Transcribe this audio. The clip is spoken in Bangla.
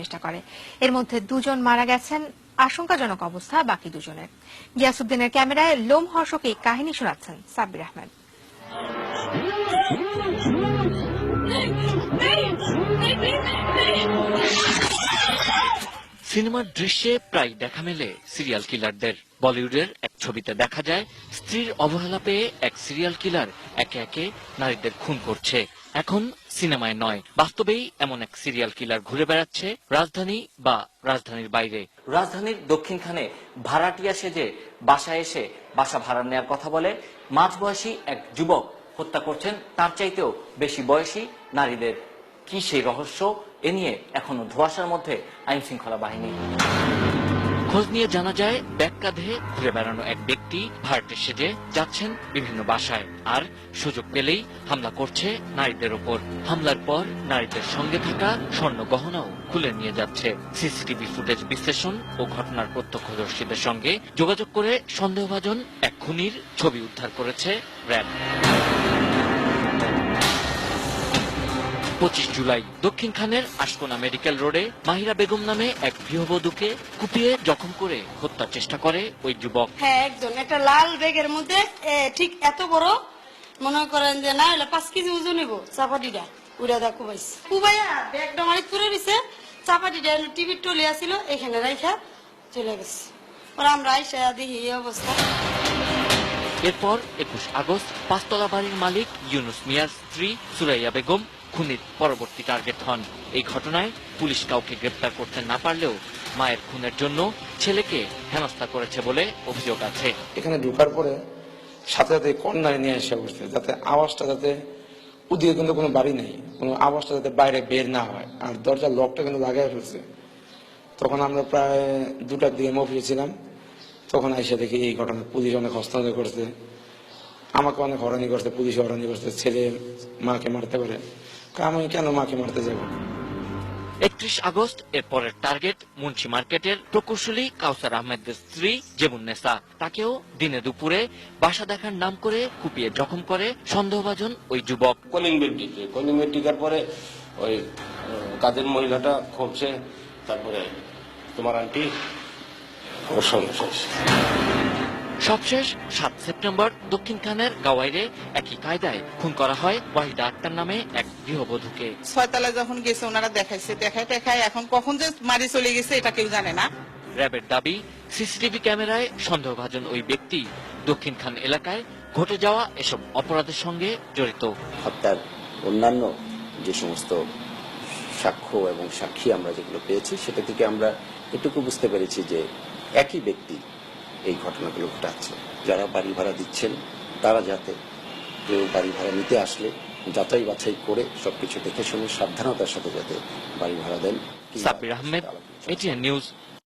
চেষ্টা করে। এর মধ্যে দুজন মারা গেছেন, আশঙ্কাজনক অবস্থা বাকি দুজনের। গিয়াসউদ্দিনের ক্যামেরায় লোমহর্ষক এই কাহিনী শোনাচ্ছেন সাব্বির আহমেদ। সিনেমার দৃশ্যে প্রায় দেখা মেলে সিরিয়াল কিলারদের। বলিউডের এক ছবিতে দেখা যায় স্ত্রীর অবহেলা পেয়ে এক সিরিয়াল কিলার একে একে নারীদের খুন করছে। এখন সিনেমায় নয়, বাস্তবেই এমন এক সিরিয়াল কিলার ঘুরে বেড়াচ্ছে রাজধানী বা রাজধানীর বাইরে। রাজধানীর দক্ষিণখানে ভাড়াটিয়া সেজে বাসায় এসে বাসা ভাড়া নেওয়ার কথা বলে মাঝবয়সী এক যুবক হত্যা করছেন তার চাইতেও বেশি বয়সী নারীদের। কি সেই রহস্য? এ নিয়ে এখনো ধোঁয়াশার মধ্যে আইন শৃঙ্খলা বাহিনী। খোঁজ নিয়ে জানা যায় ব্যাগ কাঁধে ঘুরে বেড়ানো এক ব্যক্তি ভাড়াটে সেজে যাচ্ছেন বিভিন্ন বাসায়, আর সুযোগ পেলেই হামলা করছে নারীদের ওপর। হামলার পর নারীদের সঙ্গে থাকা স্বর্ণ গহনাও খুলে নিয়ে যাচ্ছে। সিসিটিভি ফুটেজ বিশ্লেষণ ও ঘটনার প্রত্যক্ষদর্শীদের সঙ্গে যোগাযোগ করে সন্দেহভাজন এক খুনির ছবি উদ্ধার করেছে র্যাব। 25 জুলাই দক্ষিণখানের আশকোনা মেডিকেল রোডে মাহিরা বেগম নামে এক গৃহবধূকে কুপিয়ে জখম করে হত্যার চেষ্টা করে ওই যুবক। হ্যাঁ, একজন একটা লাল ব্যাগের মধ্যে ঠিক এত বড়, মনে করেন যে না হলে 5 কেজি ওজন হইব, চাপাটিটা উড়া দা কুবাইছে। কুবাইয়া ব্যাগটা মারি তুলে দিছে, চাপাটিটা টিভির টলি আছিল এখানে রাইখা চলে গেছে। ওরা আমরা আইসা দেখি এই অবস্থা। এরপর 21 আগস্ট পাঁচতলা বাড়ির মালিক ইউনুস মিয়ার স্ত্রী সুরাইয়া বেগম খুনির পরবর্তী টার্গেট হন। এই ঘটনায় পুলিশ কাউকে গ্রেপ্তার করতে না পারলেও মায়ের খুনের জন্য ছেলেকে হেনস্থা করেছে বলে অভিযোগ আছে। এখানে ঢোকার পরে সাথে সাথে কর্নারে নিয়ে আসা বসছে, যাতে আওয়াজটা যাতে ওদিকে কিন্তু কোনো বাড়ি নেই, কোনো আওয়াজটা যাতে বাইরে বের না হয়, আর দরজার লকটা কিন্তু লাগাই ফেলছে। তখন আমরা প্রায় 2টার দিকে অফিসে ছিলাম, তখন এসে দেখি এই ঘটনা। পুলিশ অনেক হস্তান্তর করছে, আমাকে অনেক হরানি করছে, পুলিশ হরানি করছে। ছেলে মাকে মারতে পারে, আমি কেন মাকে মারতে যাব? 31 আগস্ট এর পরের টার্গেট মুন্সি মার্কেটের প্রকৌশলী কাউসার আহমেদের স্ত্রী জেবুন্নেসা। তাকেও দিনে দুপুরে বাসা দেখার নাম করে কুপিয়ে জখম করে সন্দেহভাজন ওই যুবক। কলিং বেড টিকার পরে ওই কাজের মহিলাটা খুঁজছে, তারপরে তোমার আন্টি ওর সঙ্গে শেষ। সবশেষ 7 সেপ্টেম্বর দক্ষিণখানের গাওয়াইরে একই কায়দায় খুন করা হয় ওয়াহিদা আক্তার নামে এক গৃহবধূকে। 6 তলায় যখন গেছে ওনারা দেখায় এখন কখন যে মারি চলে গেছে এটা কেউ জানে না। র্যাবের দাবি, সিসিটিভি ক্যামেরায় সন্দেহভাজন ওই ব্যক্তি দক্ষিণখান এলাকায় ঘটে যাওয়া এসব অপরাধের সঙ্গে জড়িত। হত্যার অন্যান্য যে সমস্ত সাক্ষ্য এবং সাক্ষী আমরা যেগুলো পেয়েছি, সেটা থেকে আমরা এটুকু বুঝতে পেরেছি যে একই ব্যক্তি এই ঘটনাগুলো ঘটাচ্ছে। যারা বাড়ি ভাড়া দিচ্ছেন তারা যাতে কেউ বাড়ি ভাড়া নিতে আসলে যাচাই বাছাই করে সবকিছু দেখে শুনে সাবধানতার সাথে যাতে বাড়ি ভাড়া দেন। Sabbir Ahmed, ATN news.